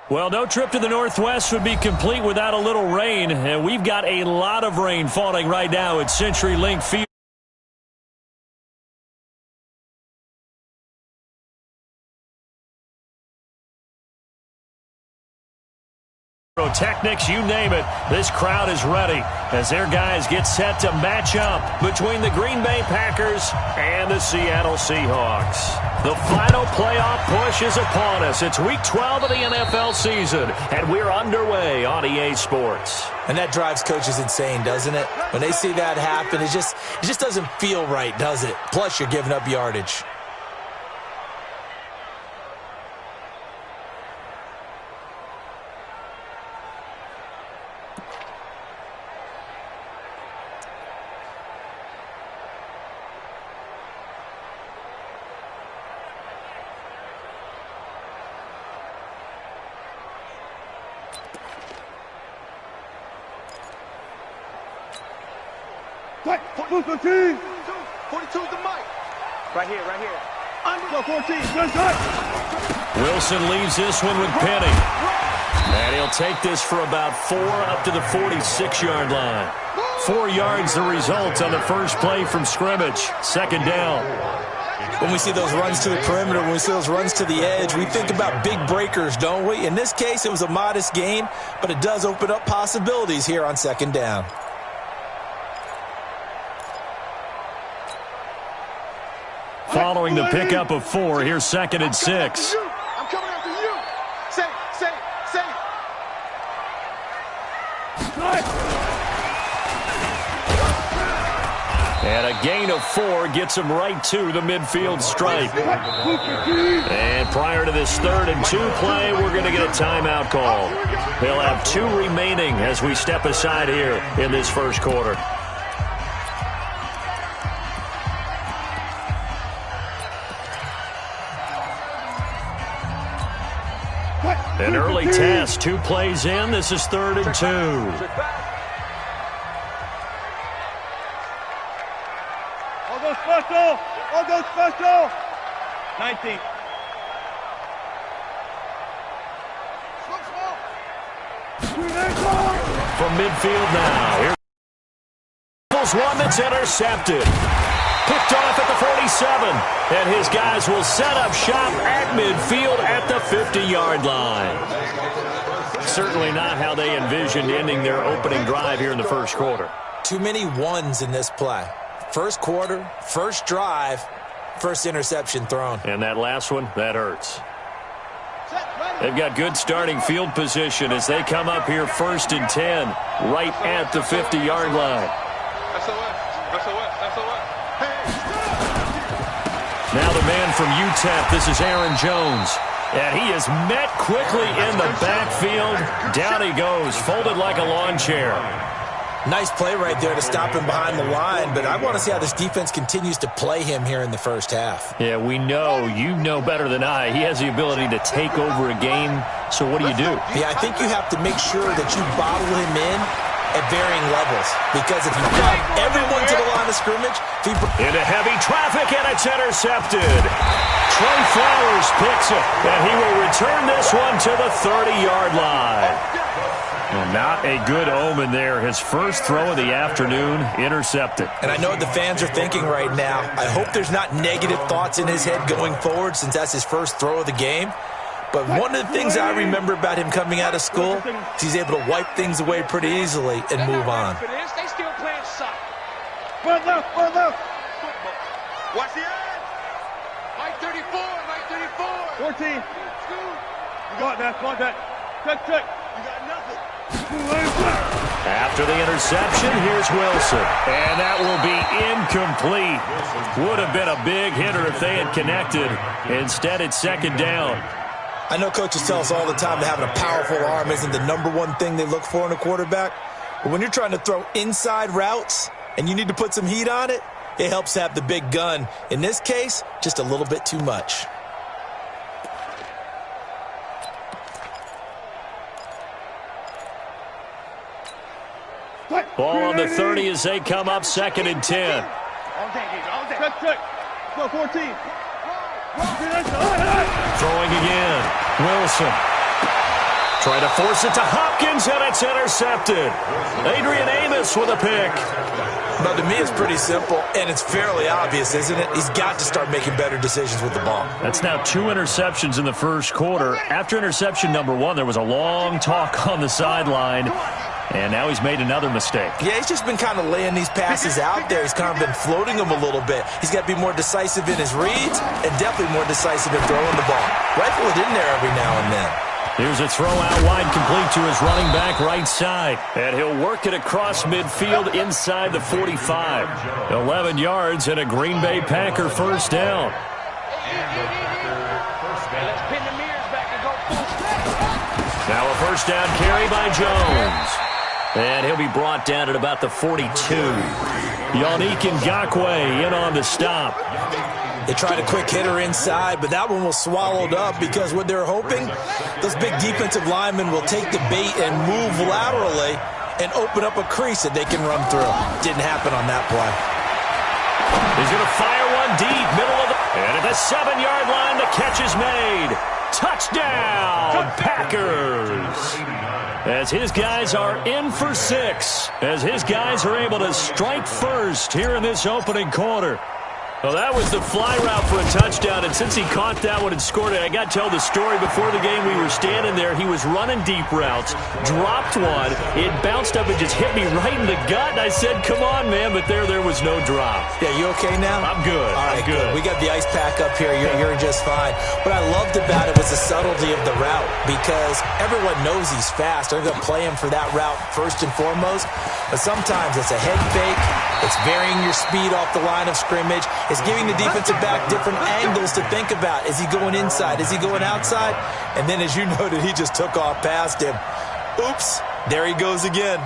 Well, no trip to the Northwest would be complete without a little rain, and we've got a lot of rain falling right now at CenturyLink Field. Technics, you name it, this crowd is ready as their guys get set to match up between the Green Bay Packers and the Seattle Seahawks. The final playoff push is upon us. It's Week 12 of the NFL season, and we're underway on EA Sports. And that drives coaches insane, doesn't it? When they see that happen, it just doesn't feel right, does it? Plus, you're giving up yardage. Right, 42 is the mic. Right here. Under 14, good side. Wilson leaves this one with Penny. And he'll take this for about 4 up to the 46-yard line. 4 yards the result on the first play from scrimmage. Second down. When we see those runs to the perimeter, when we see those runs to the edge, we think about big breakers, don't we? In this case, it was a modest gain, but it does open up possibilities here on second down. Following the pickup of 4, here's 2nd and 6. I'm coming after you. Say. And a gain of 4 gets him right to the midfield stripe. And prior to this 3rd and 2 play, we're going to get a timeout call. They'll have 2 remaining as we step aside here in this first quarter. An early test, 2 plays in. This is 3rd and 2. All go special. 19. From midfield now. Here's one that's intercepted. Picked off at the 47. And his guys will set up shop at midfield at the 50-yard line. Certainly not how they envisioned ending their opening drive here in the first quarter. Too many ones in this play. First quarter, first drive, first interception thrown. And that last one, that hurts. They've got good starting field position as they come up here 1st and 10, right at the 50-yard line. Now the man from UTEP, this is Aaron Jones. And he is met quickly in the backfield. Down he goes, folded like a lawn chair. Nice play right there to stop him behind the line, but I want to see how this defense continues to play him here in the first half. Yeah, we know, you know better than I, he has the ability to take over a game, so what do you do? Yeah, I think you have to make sure that you bottle him in at varying levels, because if you got everyone to the line of scrimmage... Into heavy traffic, and it's intercepted. Trey Flowers picks it, and he will return this one to the 30-yard line. Well, not a good omen there. His first throw of the afternoon, intercepted. And I know what the fans are thinking right now. I hope there's not negative thoughts in his head going forward since that's his first throw of the game. But one of the things I remember about him coming out of school is he's able to wipe things away pretty easily and move on. They still playing soccer. One left. Watch the end. Mike 34. 14. You got that. Check. You got nothing. After the interception, here's Wilson. And that will be incomplete. Would have been a big hitter if they had connected. Instead, it's 2nd down. I know coaches tell us all the time that having a powerful arm isn't the #1 thing they look for in a quarterback. But when you're trying to throw inside routes and you need to put some heat on it, it helps to have the big gun. In this case, just a little bit too much. Ball on the 30 as they come up 2nd and 10. Check. Go 14. Throwing again. Wilson. Try to force it to Hopkins, and it's intercepted. Adrian Amos with a pick. But to me, it's pretty simple, and it's fairly obvious, isn't it? He's got to start making better decisions with the ball. That's now 2 interceptions in the first quarter. After interception number 1, there was a long talk on the sideline, and now he's made another mistake. Yeah, he's just been kind of laying these passes out there. He's kind of been floating them a little bit. He's got to be more decisive in his reads and definitely more decisive in throwing the ball. Rifle it in there every now and then. Here's a throw out wide, complete to his running back right side. And he'll work it across midfield inside the 45. 11 yards and a Green Bay Packer first down. Now a first down carry by Jones. And he'll be brought down at about the 42. Yannick Ngakoue in on the stop. They tried a quick hitter inside, but that one was swallowed up because what they're hoping, those big defensive linemen will take the bait and move laterally and open up a crease that they can run through. Didn't happen on that play. He's going to fire one deep, middle of the... And at the 7-yard line, the catch is made. Touchdown, Packers! As his guys are in for 6. As his guys are able to strike first here in this opening quarter. Well, that was the fly route for a touchdown, and since he caught that one and scored it, I got to tell the story. Before the game, we were standing there. He was running deep routes, dropped one. It bounced up and just hit me right in the gut, and I said, come on, man, but there was no drop. Yeah, you okay now? I'm good. All right, I'm good. We got the ice pack up here. You're just fine. What I loved about it was the subtlety of the route because everyone knows he's fast. They're going to play him for that route first and foremost, but sometimes it's a head fake. It's varying your speed off the line of scrimmage. It's giving the defensive back different angles to think about. Is he going inside? Is he going outside? And then, as you noted, he just took off past him. Oops, there he goes again.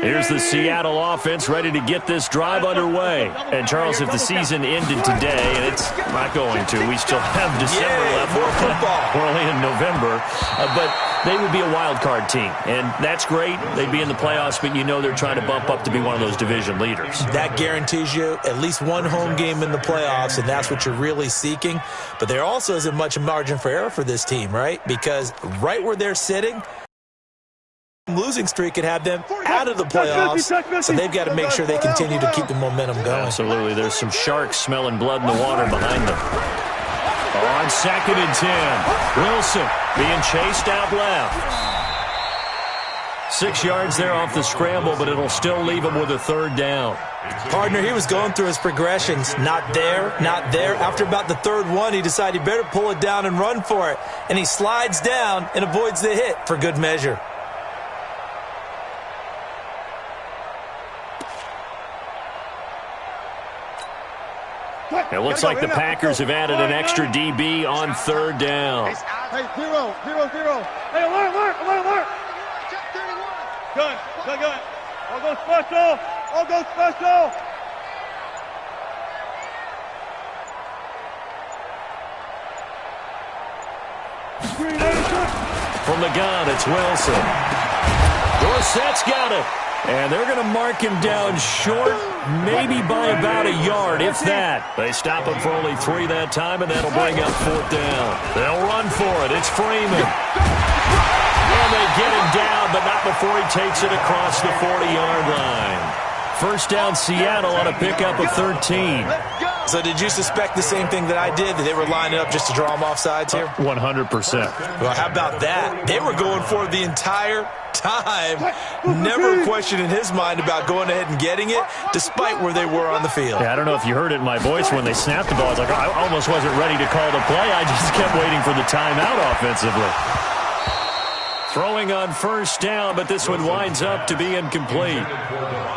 Here's the Seattle offense ready to get this drive underway. And, Charles, if the season ended today, and it's not going to, we still have December left. More football. We're only in November. But they would be a wild card team. And that's great. They'd be in the playoffs, but you know they're trying to bump up to be one of those division leaders. That guarantees you at least one home game in the playoffs, and that's what you're really seeking. But there also isn't much margin for error for this team, right? Because right where they're sitting, losing streak could have them out of the playoffs, so they've got to make sure they continue to keep the momentum going. Absolutely. There's some sharks smelling blood in the water behind them. On 2nd and 10, Wilson being chased out left. 6 yards there off the scramble, but it'll still leave him with a 3rd down. Partner, he was going through his progressions. Not there, not there. After about the 3rd one, he decided he better pull it down and run for it. And he slides down and avoids the hit for good measure. It looks like the Packers have added an extra DB on 3rd down. Hey, 0, 0, 0. Hey, alert. Gun. I'll go special. From the gun, it's Wilson. Dorsett's got it. And they're going to mark him down short, maybe by about a yard, if that. They stop him for only 3 that time, and that'll bring up 4th down. They'll run for it. It's Freeman. And they get him down, but not before he takes it across the 40-yard line. First down, Seattle on a pickup of 13. So did you suspect the same thing that I did, that they were lining up just to draw them off sides here? 100%. Well, how about that? They were going for it the entire time. Never a question in his mind about going ahead and getting it, despite where they were on the field. Yeah, I don't know if you heard it in my voice when they snapped the ball. I was like, I almost wasn't ready to call the play. I just kept waiting for the timeout offensively. Throwing on 1st down, but this one winds up to be incomplete.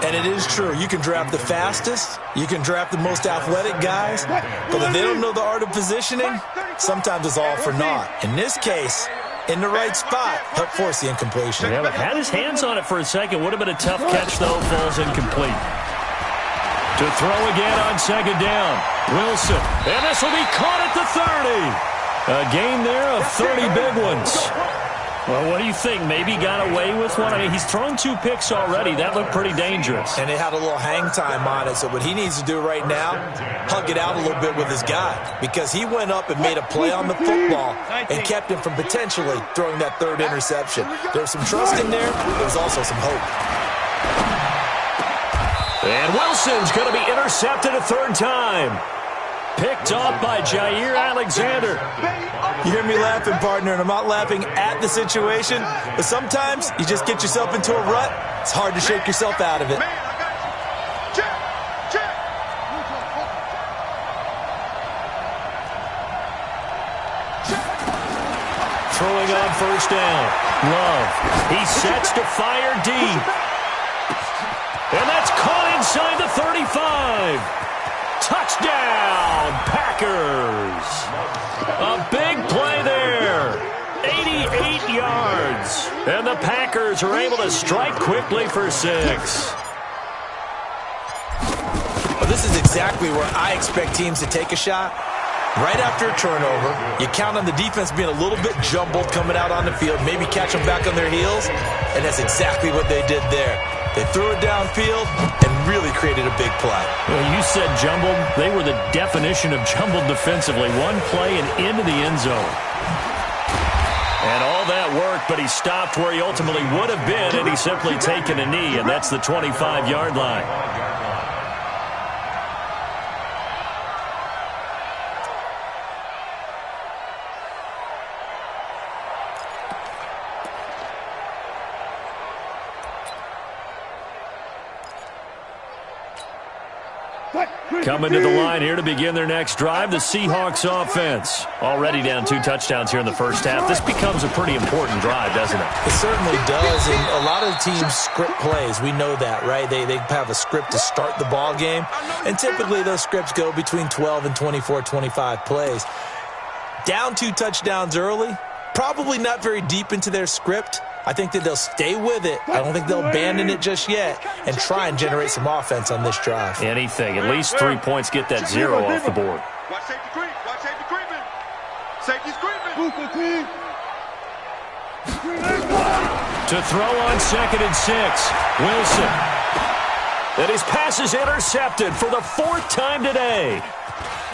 And it is true. You can draft the fastest. You can draft the most athletic guys. But if they don't know the art of positioning, sometimes it's all for naught. In this case, in the right spot, help force the incompletion. Yeah, but had his hands on it for a second. Would have been a tough catch, though. Falls incomplete. To throw again on second down. Wilson. And this will be caught at the 30. A game there of 30 big ones. Well, what do you think? Maybe got away with one? I mean, he's thrown 2 picks already. That looked pretty dangerous. And it had a little hang time on it. So what he needs to do right now, hug it out a little bit with his guy. Because he went up and made a play on the football and kept him from potentially throwing that 3rd interception. There was some trust in there. There was also some hope. And Wilson's going to be intercepted a 3rd time. Picked off by Jair Alexander. You hear me laughing, partner, and I'm not laughing at the situation, but sometimes you just get yourself into a rut. It's hard to shake yourself out of it. Throwing on 1st down. Love. He sets to fire deep. And that's caught inside the 35. Touchdown, Packers. A big play there. 88 yards. And the Packers are able to strike quickly for 6. Well, this is exactly where I expect teams to take a shot. Right after a turnover, you count on the defense being a little bit jumbled coming out on the field, maybe catch them back on their heels, and that's exactly what they did there. They threw it downfield and really created a big play. Well, you said jumbled. They were the definition of jumbled defensively. One play and into the end zone. And all that worked, but he stopped where he ultimately would have been, and he's simply taken a knee, and that's the 25-yard line. Coming to the line here to begin their next drive, the Seahawks offense. Already down 2 touchdowns here in the first half. This becomes a pretty important drive, doesn't it? It certainly does, and a lot of teams script plays. We know that, right? They have a script to start the ball game, and typically those scripts go between 12 and 24, 25 plays. Down 2 touchdowns early, probably not very deep into their script. I think that they'll stay with it. I don't think they'll abandon it just yet and try and generate some offense on this drive. Anything. At least 3 points, get that 0 off the board. Watch safety creep. Watch safety creeping. Safety's creeping. To throw on 2nd and 6. Wilson. And his pass is intercepted for the 4th time today.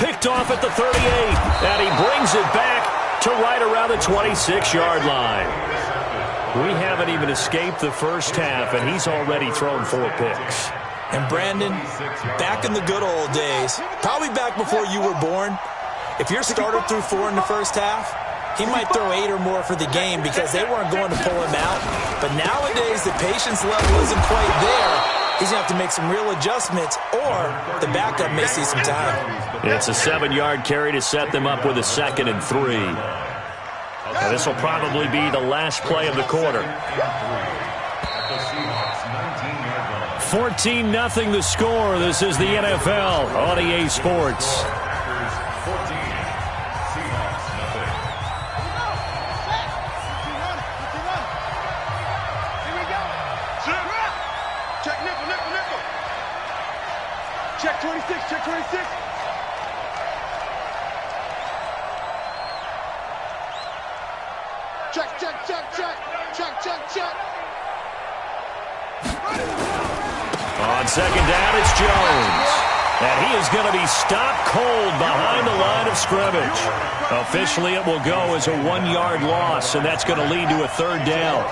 Picked off at the 38. And he brings it back to right around the 26-yard line. We haven't even escaped the first half, and he's already thrown 4 picks. And Brandon, back in the good old days, probably back before you were born, if your starter threw 4 in the first half, he might throw 8 or more for the game because they weren't going to pull him out. But nowadays, the patience level isn't quite there. He's going to have to make some real adjustments, or the backup may see some time. It's a 7-yard carry to set them up with a 2nd and 3. Now, this will probably be the last play of the quarter. 14-0 the score. This is the NFL on EA Sports. Check nickel, nickel, nickel. Check 26, check 26. Check, check, check, check, check, check, check. On 2nd down, it's Jones. And he is going to be stopped cold behind the line of scrimmage. Officially, it will go as a 1-yard loss, and that's going to lead to a 3rd down.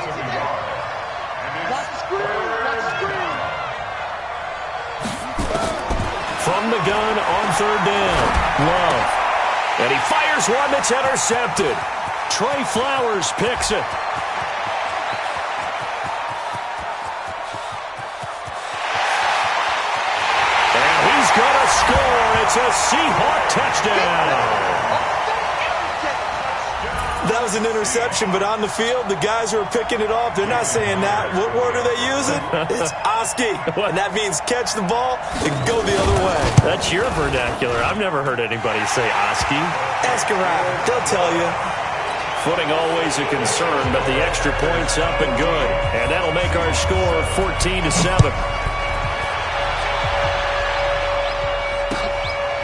From the gun on 3rd down, Love. And he fires one that's intercepted. Trey Flowers picks it. And he's going to score. It's a Seahawk touchdown. That was an interception, but on the field, the guys who are picking it off, they're not saying that. What word are they using? It's Oski. And that means catch the ball and go the other way. That's your vernacular. I've never heard anybody say Oski. Ask around. They'll tell you. Footing always a concern, but the extra point's up and good. And that'll make our score 14-7.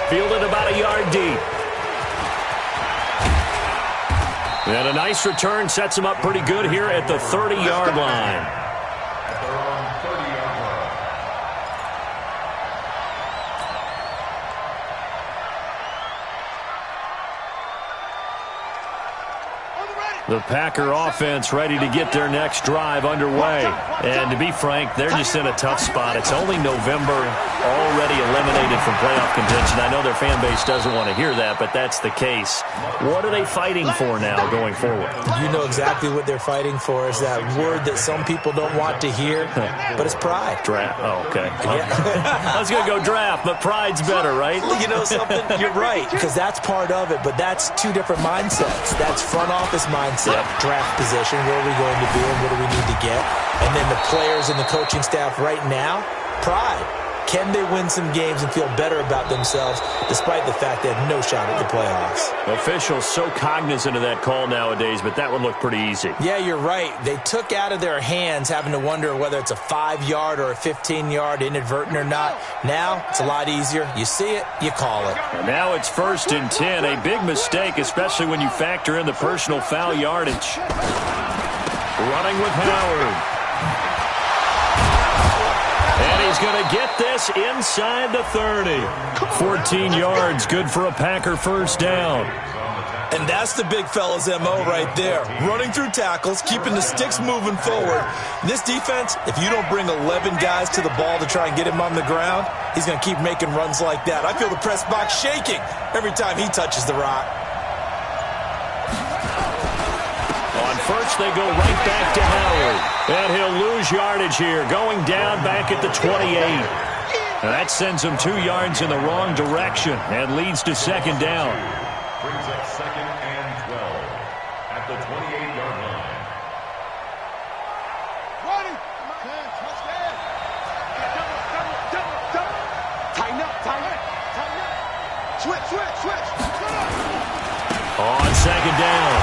Fielded about a yard deep. And a nice return sets him up pretty good here at the 30-yard line. The Packer offense ready to get their next drive underway. And to be frank, they're just in a tough spot. It's only November, already eliminated from playoff contention. I know their fan base doesn't want to hear that, but that's the case. What are they fighting for now going forward? You know exactly what they're fighting for. Is that word that some people don't want to hear, but it's pride. Draft. Oh, okay. Yeah. I was going to go draft, but pride's better, right? You know something? You're right, because that's part of it, but that's two different mindsets. That's front office mindset. Draft position, where are we going to be and what do we need to get? And then the players and the coaching staff right now, pride. Can they win some games and feel better about themselves despite the fact they have no shot at the playoffs? Officials so cognizant of that call nowadays, but that would look pretty easy. Yeah, you're right. They took out of their hands having to wonder whether it's a 5-yard or a 15-yard inadvertent or not. Now it's a lot easier. You see it, you call it. And now it's 1st and 10. A big mistake, especially when you factor in the personal foul yardage. Running with Howard. And he's going to get this inside the 30. 14 yards, good for a Packer first down. And that's the big fella's MO right there. Running through tackles, keeping the sticks moving forward. This defense, if you don't bring 11 guys to the ball to try and get him on the ground, he's going to keep making runs like that. I feel the press box shaking every time he touches the rock. On first, they go right back to Howard. And he'll lose yardage here, going down back at the 28. And that sends him 2 yards in the wrong direction and leads to 2nd down. Brings up 2nd and 12 at the 28-yard line. Running. Touchdown. Double. Tighten up. Switch. On 2nd down.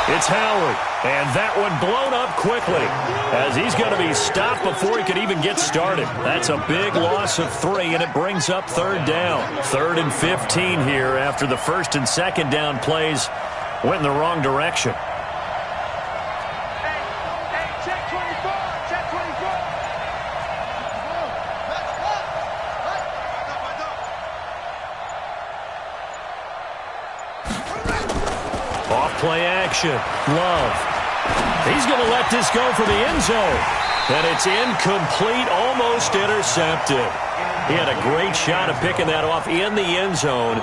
It's Howard, and that one blown up quickly as he's going to be stopped before he could even get started. That's a big loss of 3, and it brings up 3rd down. 3rd and 15 here after the 1st and 2nd down plays went in the wrong direction. Hey, check 24. Off-play action. Love. He's going to let this go for the end zone. And it's incomplete, almost intercepted. He had a great shot at picking that off in the end zone.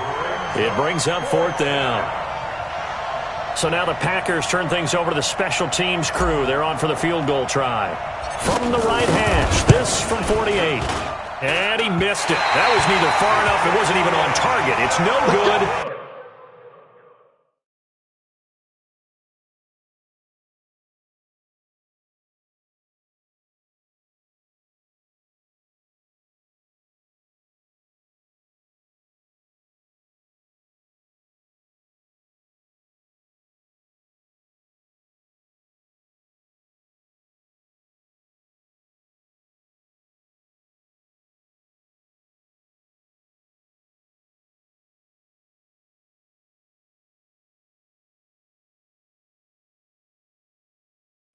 It brings up 4th down. So now the Packers turn things over to the special teams crew. They're on for the field goal try. From the right hash, this from 48. And he missed it. That was neither far enough. It wasn't even on target. It's no good.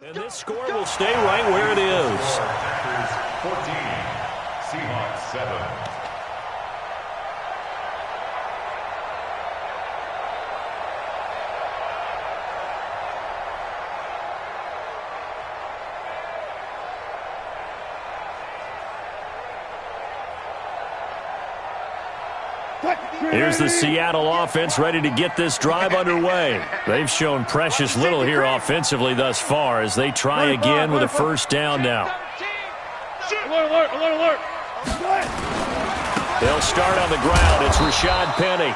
And this score will stay right where it is. 14, Seahawks 7. Here's the Seattle offense ready to get this drive underway. They've shown precious little here offensively thus far as they try again with a 1st down now. Alert. They'll start on the ground. It's Rashad Penny.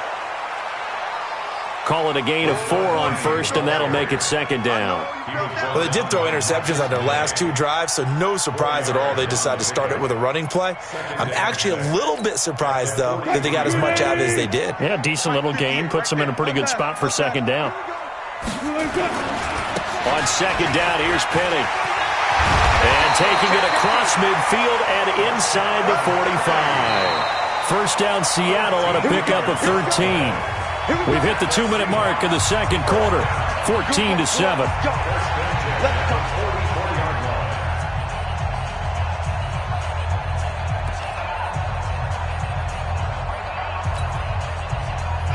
Call it a gain of 4 on first, and that'll make it second down. Well, they did throw interceptions on their last 2 drives, so no surprise at all they decided to start it with a running play. I'm actually a little bit surprised, though, that they got as much out as they did. Yeah, decent little gain. Puts them in a pretty good spot for second down. On second down, here's Penny. And taking it across midfield and inside the 45. First down, Seattle on a pickup of 13. We've hit the 2-minute mark in the second quarter, 14-7.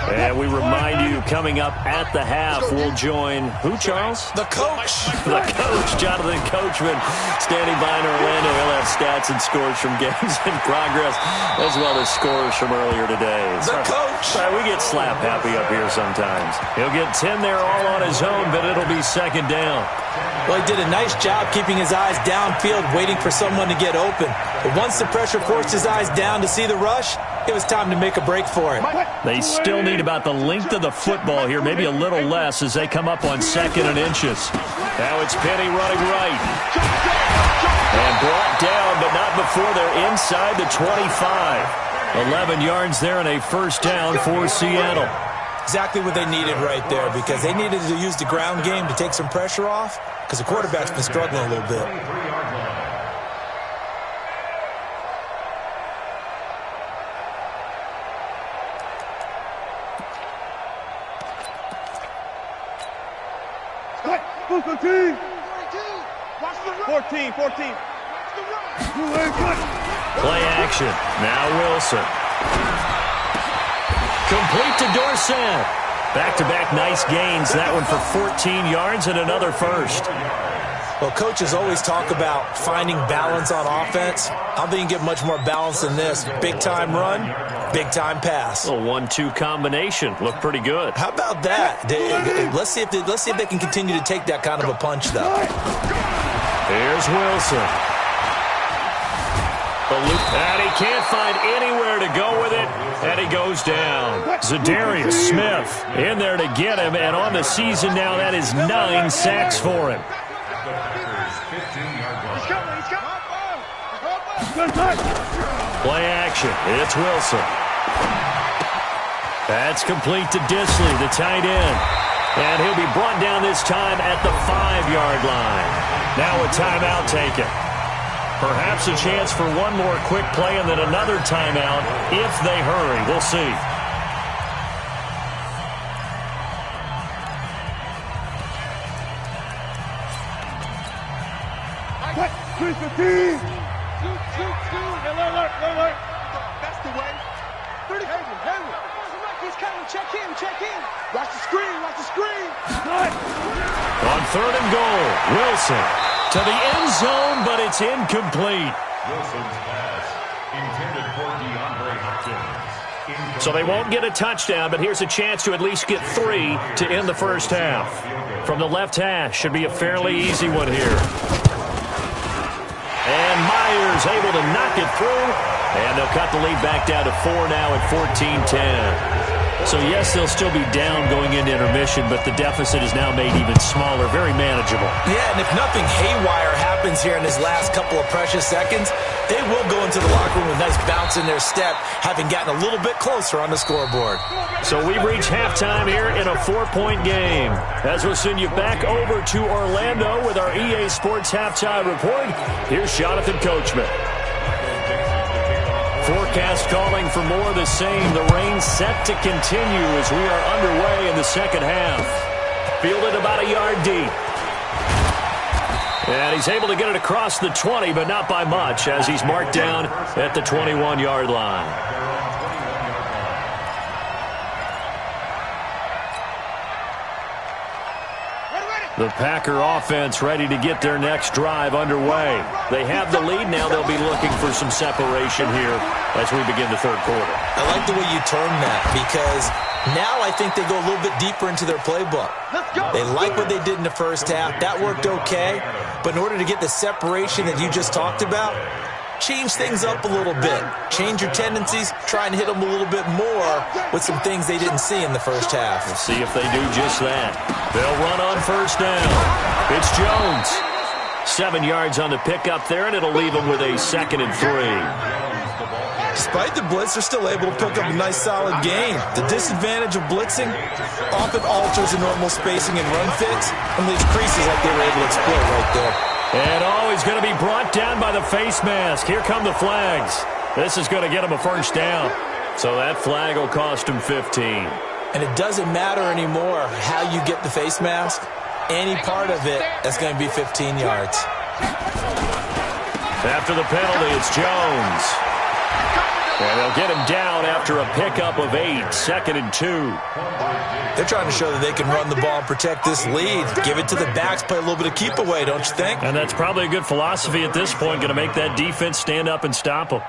And we remind you, coming up at the half, we'll join who, Charles? The coach. The coach, Jonathan Coachman, standing by in Orlando. He'll have stats and scores from games in progress, as well as scores from earlier today. The coach. Sorry, we get slap happy up here sometimes. He'll get 10 there all on his own, but it'll be second down. Well, he did a nice job keeping his eyes downfield, waiting for someone to get open. But once the pressure forced his eyes down to see the rush, it was time to make a break for it. They still need about the length of the football here, maybe a little less as they come up on 2nd and inches. Now it's Penny running right. And brought down, but not before they're inside the 25. 11 yards there and a first down for Seattle. Exactly what they needed right there, because they needed to use the ground game to take some pressure off, because the quarterback's been struggling a little bit. Play action. Now Wilson. Complete to Dorsett. Back-to-back nice gains. That one for 14 yards and another first. Well, coaches always talk about finding balance on offense. I don't think you can get much more balance than this. Big-time run, big-time pass. A 1-2 combination. Looked pretty good. How about that? Let's see if they can continue to take that kind of a punch, though. Here's Wilson. And he can't find anywhere to go with it, and he goes down. Zadarius Smith in there to get him, and on the season now, that is 9 sacks for him. Play action. It's Wilson. That's complete to Disley, the tight end. And he'll be brought down this time at the 5-yard line. Now a timeout taken. Perhaps a chance for one more quick play and then another timeout if they hurry. We'll see. That's the way. He's coming. Check in. Watch the screen. On 3rd and goal, Wilson to the end zone, but it's incomplete. Wilson's pass intended for DeAndre Hopkins. So they won't get a touchdown, but here's a chance to at least get 3 to end the first half. From the left hash, should be a fairly easy one here. And Myers able to knock it through, and they'll cut the lead back down to 4 now at 14-10. So, yes, they'll still be down going into intermission, but the deficit is now made even smaller, very manageable. Yeah, and if nothing haywire happens here in his last couple of precious seconds, they will go into the locker room with a nice bounce in their step, having gotten a little bit closer on the scoreboard. So we've reached halftime here in a 4-point game. As we'll send you back over to Orlando with our EA Sports Halftime Report, here's Jonathan Coachman. Forecast calling for more of the same. The rain set to continue as we are underway in the second half. Fielded about a yard deep. And he's able to get it across the 20, but not by much, as he's marked down at the 21-yard line. The Packer offense ready to get their next drive underway. They have the lead now. They'll be looking for some separation here as we begin the third quarter. I like the way you term that, because now I think they go a little bit deeper into their playbook. They like what they did in the first half. That worked okay. But in order to get the separation that you just talked about, change things up a little bit. Change your tendencies, try and hit them a little bit more with some things they didn't see in the first half. We'll see if they do just that. They'll run on first down. It's Jones. 7 yards on the pickup there, and it'll leave them with a 2nd and 3. Despite the blitz, they're still able to pick up a nice solid gain. The disadvantage of blitzing often alters the normal spacing and run fits and leaves creases like they were able to exploit right there. And he's going to be brought down by the face mask. Here come the flags. This is going to get him a first down. So that flag will cost him 15. And it doesn't matter anymore how you get the face mask. Any part of it, that's going to be 15 yards. After the penalty, it's Jones. And they'll get him down after a pickup of 8, 2nd and 2. They're trying to show that they can run the ball and protect this lead. Give it to the backs, play a little bit of keep away, don't you think? And that's probably a good philosophy at this point, going to make that defense stand up and stop them.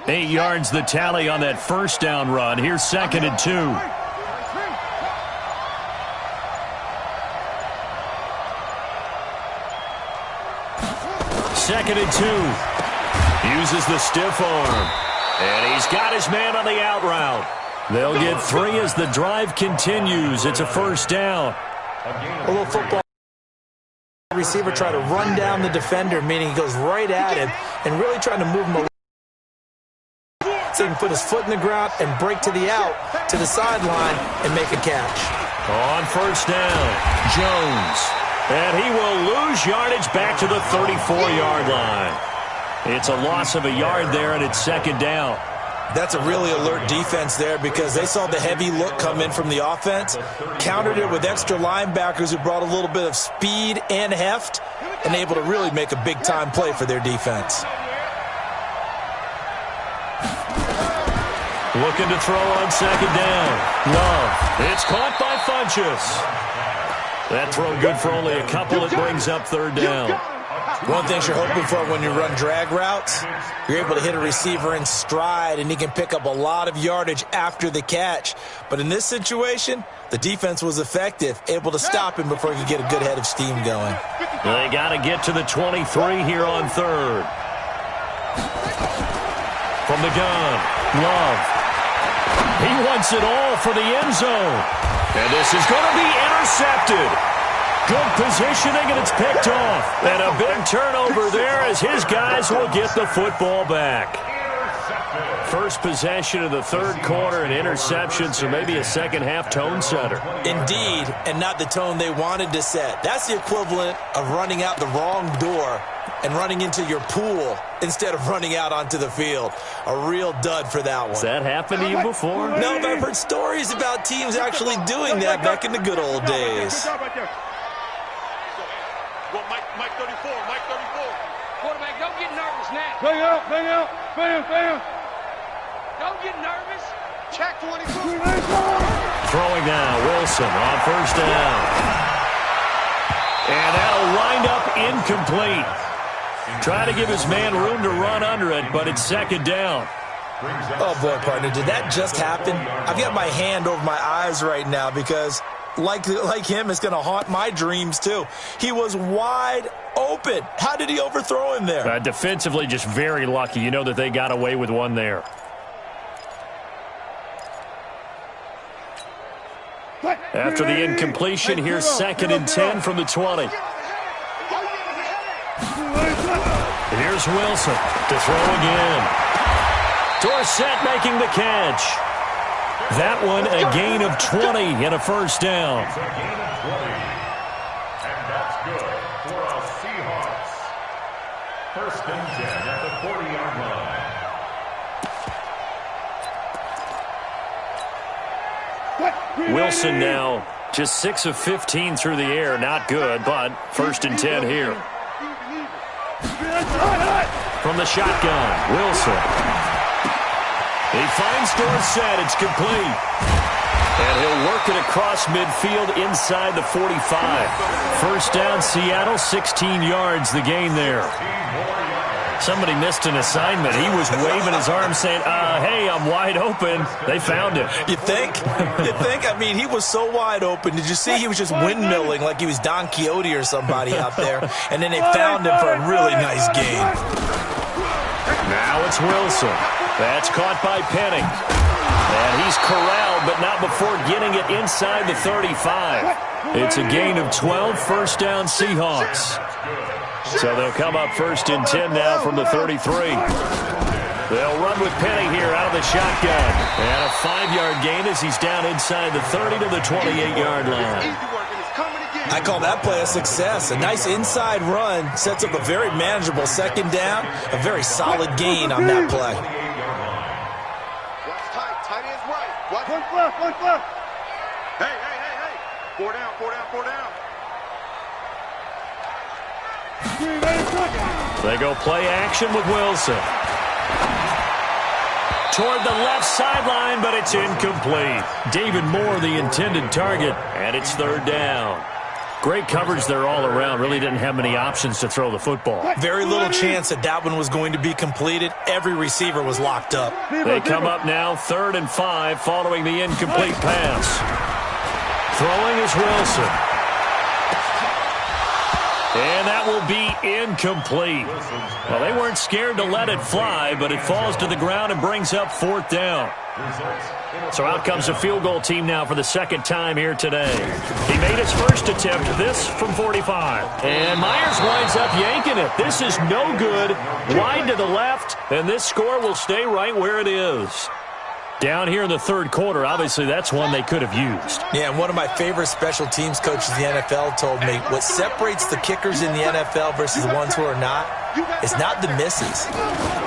Eight yards the tally on that first down run. Here's 2nd and 2. Second and 2. Uses the stiff arm. And he's got his man on the out route. They'll get 3 as the drive continues. It's a first down. A little football receiver try to run down the defender, meaning he goes right at him and really trying to move him away. So he can put his foot in the ground and break to the out, to the sideline, and make a catch. On first down, Jones. And he will lose yardage back to the 34-yard line. It's a loss of a yard there, and it's 2nd down. That's a really alert defense there because they saw the heavy look come in from the offense, countered it with extra linebackers who brought a little bit of speed and heft, and able to really make a big-time play for their defense. Looking to throw on 2nd down. Love. It's caught by Funchess. That throw good for only a couple. It brings up 3rd down. One thing you're hoping for when you run drag routes, you're able to hit a receiver in stride, and he can pick up a lot of yardage after the catch. But in this situation, the defense was effective, able to stop him before he could get a good head of steam going. They got to get to the 23 here on 3rd. from the gun. Love. He wants it all for the end zone. And this is going to be intercepted. Good positioning, and it's picked off. And a big turnover there as his guys will get the football back. First possession of the third quarter, an interception, so maybe a second-half tone setter. Indeed, and not the tone they wanted to set. That's the equivalent of running out the wrong door and running into your pool instead of running out onto the field. A real dud for that one. Has that happened to you before? No, but I've heard stories about teams actually doing that back in the good old days. Mike 34, Mike 34. Quarterback, don't get nervous now. Bang out, bang out, bam, bam. Don't get nervous. Check 22. Throwing now, Wilson on first down. And that'll wind up incomplete. Trying to give his man room to run under it, but it's second down. Oh, boy, partner, did that just happen? I've got my hand over my eyes right now because, like him, it's going to haunt my dreams, too. He was wide open. How did he overthrow him there? Defensively, just very lucky. You know that they got away with one there. After the incompletion, here's 2nd and 10 from the 20. Here's Wilson to throw again. Dorsett making the catch. That one a gain of 20 and a first down. It's a gain of 20. And that's good for our Seahawks. First and 10 at the 40-yard line. Wilson now just 6 of 15 through the air. Not good, but first and 10 here. From the shotgun, Wilson. He finds Dorsett. It's complete. And he'll work it across midfield inside the 45. First down, Seattle, 16 yards, the gain there. Somebody missed an assignment. He was waving his arm saying, hey, I'm wide open. They found him. You think? You think? I mean, he was so wide open. Did you see he was just windmilling like he was Don Quixote or somebody out there? And then they found him for a really nice gain. Now it's Wilson. That's caught by Penning. And he's corralled, but not before getting it inside the 35. It's a gain of 12, first down Seahawks. So they'll come up first and 10 now from the 33. They'll run with Penning here out of the shotgun. And a 5-yard gain as he's down inside the 30 to the 28-yard line. I call that play a success. A nice inside run sets up a very manageable second down. A very solid gain on that play. Watch tight. Tight ends right. Watch. One left. One left. Hey, hey, hey, hey. 4 down, 4 down, 4 down. They go play action with Wilson. Toward the left sideline, but it's incomplete. David Moore, the intended target, and it's third down. Great coverage there all around. Really didn't have many options to throw the football. Very little chance that one was going to be completed. Every receiver was locked up. They come up now 3rd and 5 following the incomplete pass. Throwing is Wilson. And that will be incomplete. Well, they weren't scared to let it fly, but it falls to the ground and brings up 4th down. So out comes the field goal team now for the second time here today. He made his first attempt, this from 45. And Myers winds up yanking it. This is no good. Wide to the left, and this score will stay right where it is. Down here in the third quarter, obviously that's one they could have used. Yeah, and one of my favorite special teams coaches in the NFL told me what separates the kickers in the NFL versus the ones who are not is not the misses.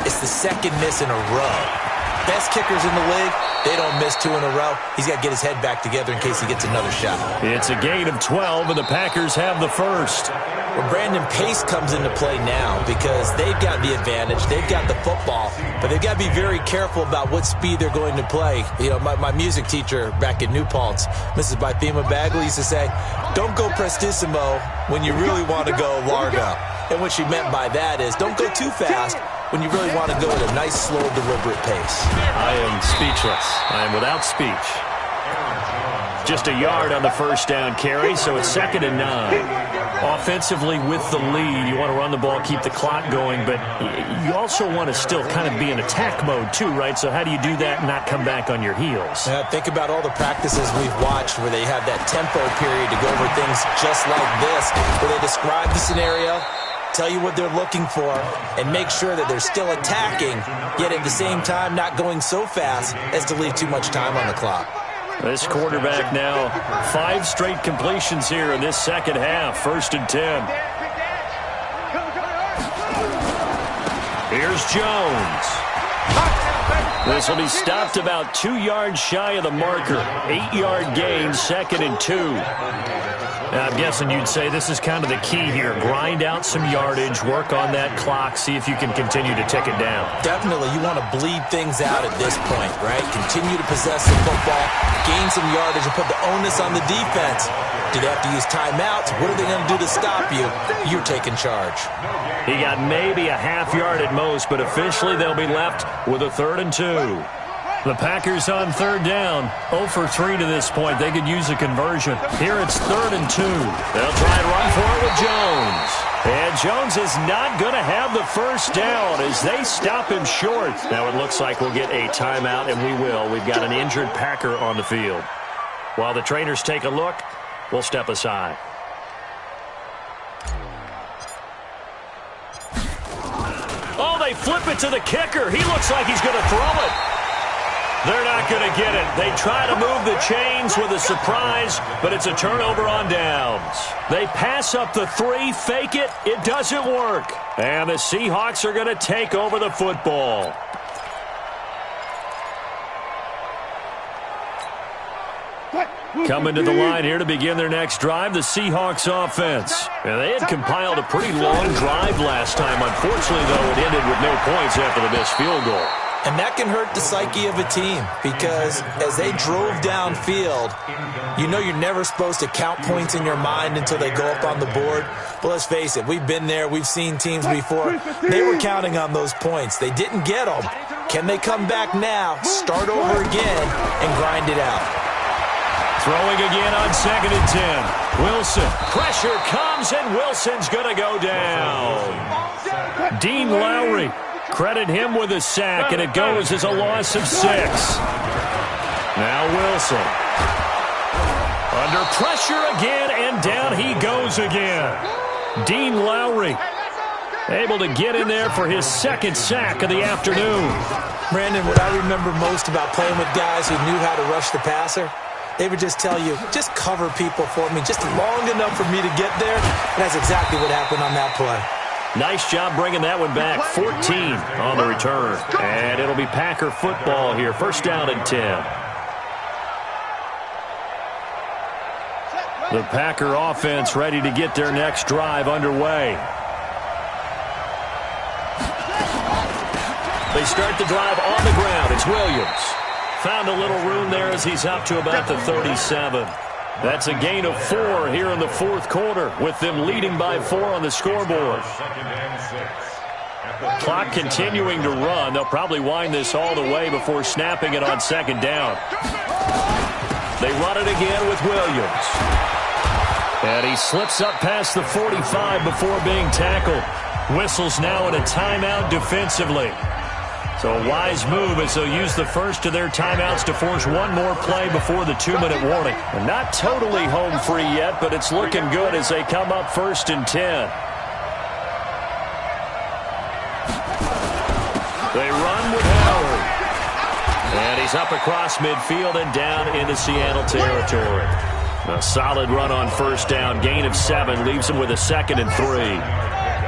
It's the second miss in a row. Best kickers in the league, they don't miss 2 in a row. He's got to get his head back together in case he gets another shot. It's a gain of 12, and the Packers have the first. Well, Brandon Pace comes into play now because they've got the advantage. They've got the football, but they've got to be very careful about what speed they're going to play. You know, my music teacher back in New Paltz, Mrs. Bythema Bagley, used to say, don't go prestissimo when you really want to go largo. And what she meant by that is don't go too fast when you really want to go at a nice, slow, deliberate pace. I am speechless. I am without speech. Just a yard on the first down carry, so it's 2nd and 9. Offensively with the lead, you want to run the ball, keep the clock going, but you also want to still kind of be in attack mode too, right? So how do you do that and not come back on your heels? Think about all the practices we've watched where they have that tempo period to go over things just like this, where they describe the scenario, tell you what they're looking for, and make sure that they're still attacking, yet at the same time not going so fast as to leave too much time on the clock. This quarterback now, 5 straight completions here in this second half. 1st and 10. Here's Jones. This will be stopped about 2 yards shy of the marker. 8-yard gain, 2nd and 2. I'm guessing you'd say this is kind of the key here. Grind out some yardage, work on that clock, see if you can continue to tick it down. Definitely, you want to bleed things out at this point, right? Continue to possess the football, gain some yardage, and put the onus on the defense. Do they have to use timeouts? What are they going to do to stop you? You're taking charge. He got maybe a half yard at most, but officially they'll be left with a 3rd and 2. The Packers on 3rd down, 0 for 3 to this point. They could use a conversion. Here it's 3rd and 2. They'll try and run for it with Jones. And Jones is not going to have the first down as they stop him short. Now it looks like we'll get a timeout, and we will. We've got an injured Packer on the field. While the trainers take a look, we'll step aside. Oh, they flip it to the kicker. He looks like he's going to throw it. They're not going to get it. They try to move the chains with a surprise, but it's a turnover on downs. They pass up the 3, fake it. It doesn't work. And the Seahawks are going to take over the football. Coming to the line here to begin their next drive, the Seahawks offense. And they had compiled a pretty long drive last time. Unfortunately, though, it ended with no points after the missed field goal. And that can hurt the psyche of a team because as they drove downfield, you know you're never supposed to count points in your mind until they go up on the board. But let's face it, we've been there. We've seen teams before. They were counting on those points. They didn't get them. Can they come back now, start over again, and grind it out? Throwing again on 2nd and 10. Wilson. Pressure comes, and Wilson's going to go down. Dean Lowry. Credit him with a sack, and it goes as a loss of 6. Now Wilson. Under pressure again, and down he goes again. Dean Lowry able to get in there for his 2nd sack of the afternoon. Brandon, what I remember most about playing with guys who knew how to rush the passer, they would just tell you, just cover people for me, just long enough for me to get there. And that's exactly what happened on that play. Nice job bringing that one back. 14 on the return. And it'll be Packer football here. 1st down and 10. The Packer offense ready to get their next drive underway. They start the drive on the ground. It's Williams. Found a little room there as he's up to about the 37. That's a gain of 4 here in the 4th quarter, with them leading by 4 on the scoreboard. Clock continuing to run. They'll probably wind this all the way before snapping it on 2nd down. They run it again with Williams. And he slips up past the 45 before being tackled. Whistles now in a timeout defensively. So a wise move as they'll use the first of their timeouts to force one more play before the 2-minute warning. And not totally home free yet, but it's looking good as they come up 1st and 10. They run with Howard. And he's up across midfield and down into Seattle territory. A solid run on 1st down. Gain of 7 leaves him with a 2nd and 3.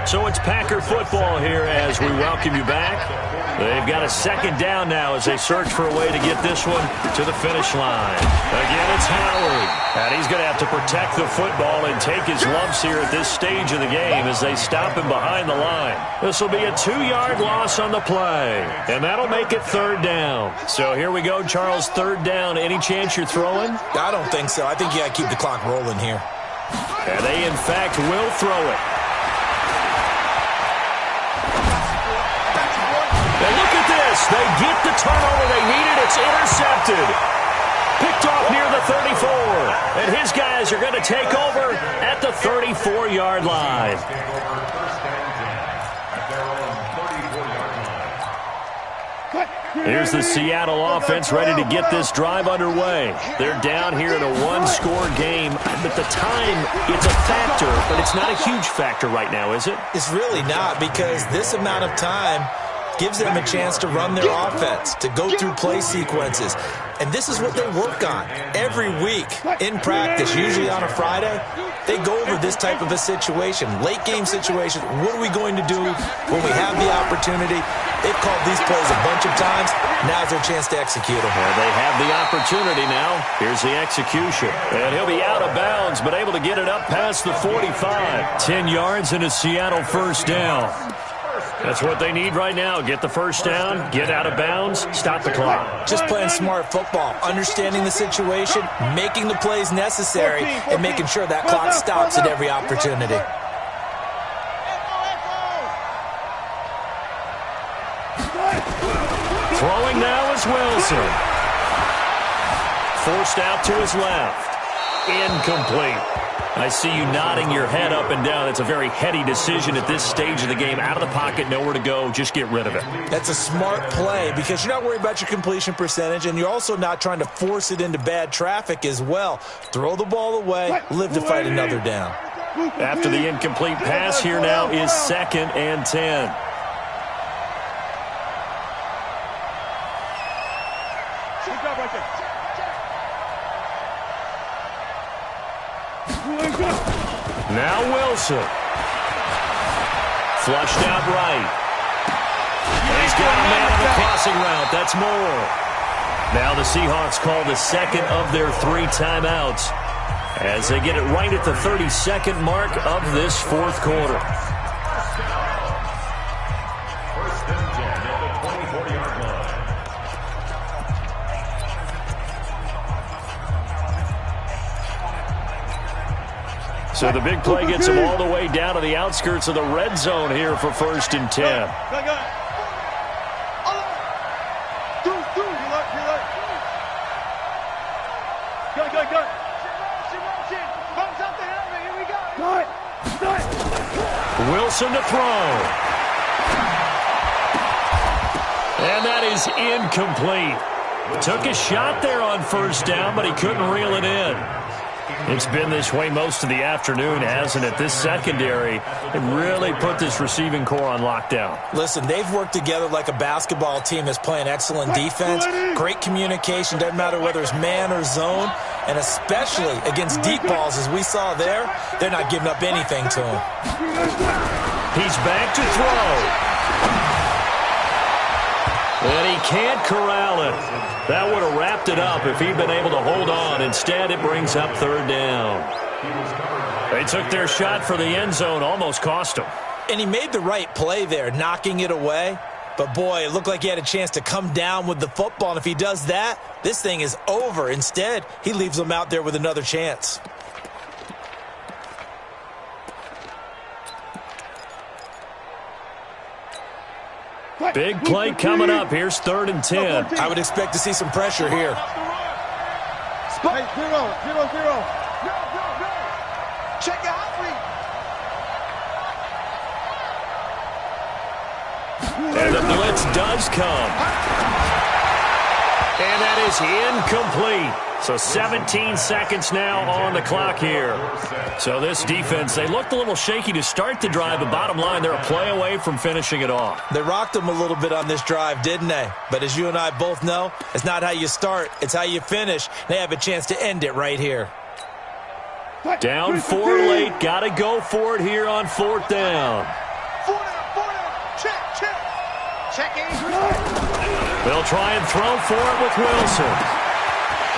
So it's Packer football here as we welcome you back. They've got a 2nd down now as they search for a way to get this one to the finish line. Again, it's Howard. And he's going to have to protect the football and take his lumps here at this stage of the game as they stop him behind the line. This will be a 2-yard loss on the play. And that'll make it 3rd down. So here we go, Charles, 3rd down. Any chance you're throwing? I don't think so. I think you got to keep the clock rolling here. And they, in fact, will throw it. And look at this. They get the turnover they needed. It's intercepted. Picked off near the 34. And his guys are going to take over at the 34-yard line. Here's the Seattle offense ready to get this drive underway. They're down here in a one-score game. But the time, it's a factor, but it's not a huge factor right now, is it? It's really not, because this amount of time gives them a chance to run their offense, to go through play sequences. And this is what they work on every week in practice, usually on a Friday. They go over this type of a situation, late-game situation. What are we going to do when we have the opportunity? They've called these plays a bunch of times. Now's their chance to execute them. Well, they have the opportunity now. Here's the execution. And he'll be out of bounds, but able to get it up past the 45. 10 yards and a Seattle first down. That's what they need right now. Get the first down, get out of bounds, stop the clock. Just playing smart football, understanding the situation, making the plays necessary, and making sure that clock stops at every opportunity. Throwing now is Wilson. Forced out to his left. Incomplete. I see you nodding your head up and down. It's a very heady decision at this stage of the game. Out of the pocket, nowhere to go. Just get rid of it. That's a smart play because you're not worried about your completion percentage, and you're also not trying to force it into bad traffic as well. Throw the ball away, live to fight another down. After the incomplete pass, here now is 2nd and 10. Now Wilson. Flushed out right. And he's got a man on the crossing route. That's more. Now the Seahawks call the second of their 3 timeouts as they get it right at the 32nd mark of this fourth quarter. First and 10 at the 24-yard line. So the big play gets them all the way down to the outskirts of the red zone here for 1st and 10. Wilson to throw. And that is incomplete. Took a shot there on 1st down, but he couldn't reel it in. It's been this way most of the afternoon, hasn't it? This secondary, it really put this receiving core on lockdown. Listen, they've worked together like a basketball team that's playing excellent defense. Great communication, doesn't matter whether it's man or zone. And especially against deep balls, as we saw there, they're not giving up anything to him. He's back to throw. And he can't corral it. That would have wrapped it up if he'd been able to hold on. Instead, it brings up 3rd down. They took their shot for the end zone, almost cost him. And he made the right play there, knocking it away. But, boy, it looked like he had a chance to come down with the football. And if he does that, this thing is over. Instead, he leaves them out there with another chance. Big play coming up. Here's 3rd and 10. I would expect to see some pressure here. Spike 0-0-0. Check out. And the blitz does come. And that is incomplete. So 17 seconds now on the clock here. So this defense, they looked a little shaky to start the drive, but bottom line, they're a play away from finishing it off. They rocked them a little bit on this drive, didn't they? But as you and I both know, it's not how you start, it's how you finish. They have a chance to end it right here. Down 4 late, got to go for it here on 4th down. They'll try and throw for it with Wilson.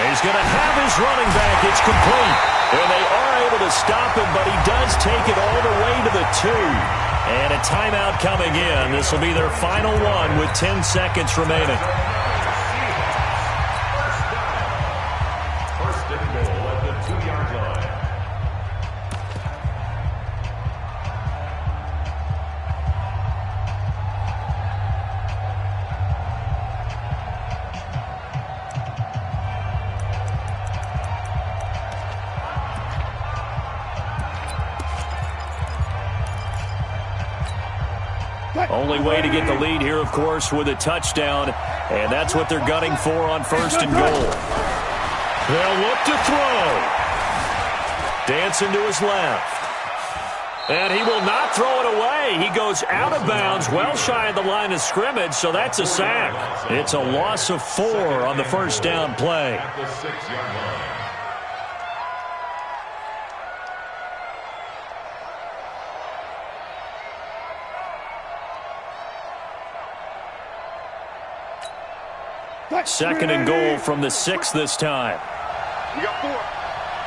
He's going to have his running back. It's complete. And they are able to stop him, but he does take it all the way to the 2. And a timeout coming in. This will be their final one with 10 seconds remaining. First and goal at the 2-yard line. Only way to get the lead here, of course, with a touchdown, and that's what they're gunning for on 1st and goal. They'll look to throw. Dancing to his left. And he will not throw it away. He goes out of bounds, well shy of the line of scrimmage, so that's a sack. It's a loss of 4 on the first down play. At the 6-yard line. Second and goal from the 6 this time. We got 4.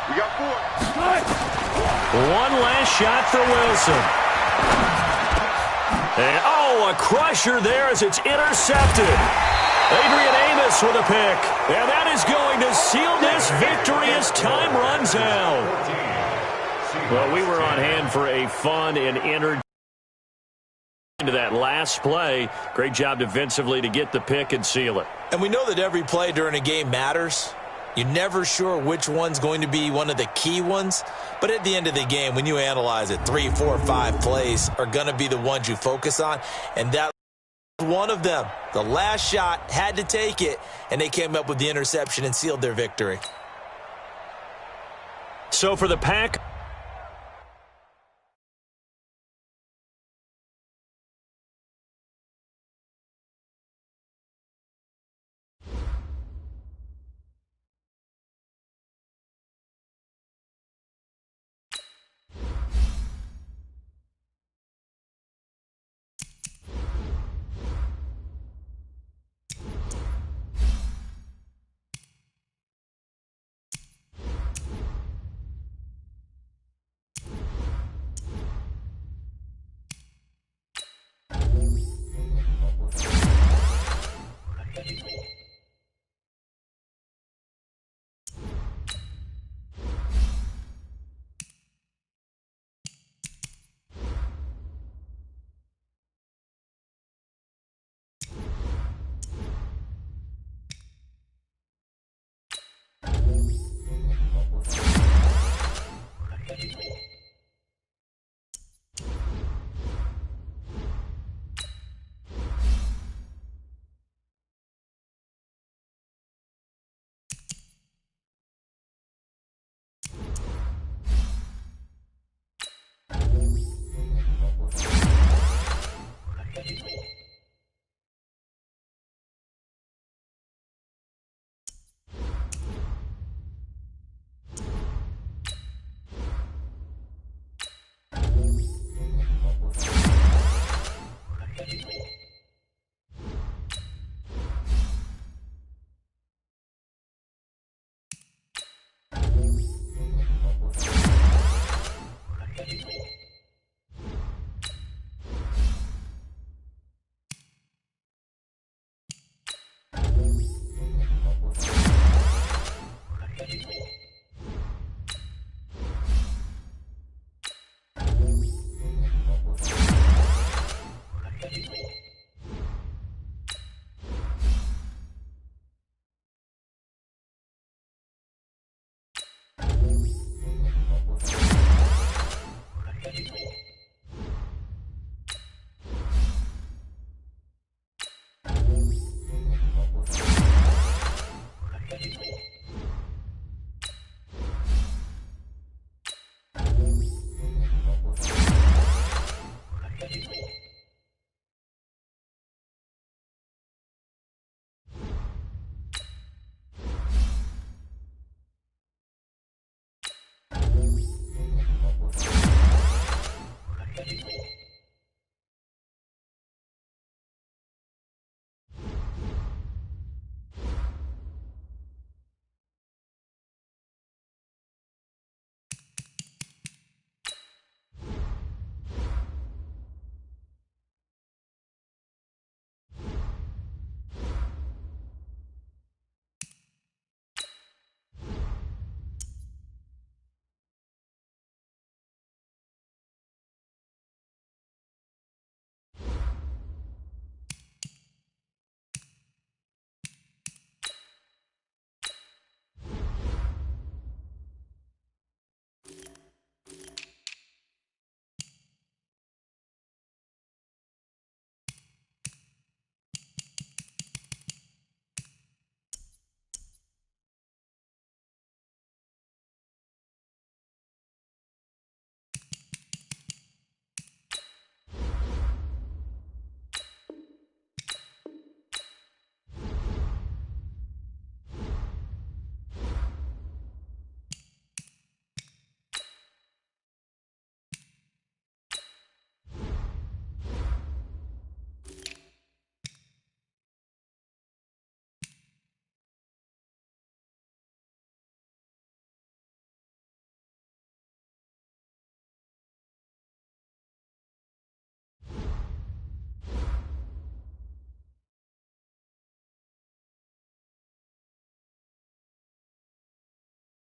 We got 4. One last shot for Wilson. And, a crusher there as it's intercepted. Adrian Amos with a pick. And that is going to seal this victory as time runs out. Well, we were on hand for a fun and entertaining into that last play. Great job defensively to get the pick and seal it. And we know that every play during a game matters. You're never sure which one's going to be one of the key ones. But at the end of the game, when you analyze it, 3, 4, 5 plays are going to be the ones you focus on. And that was one of them. The last shot had to take it, and they came up with the interception and sealed their victory. So for the Pack,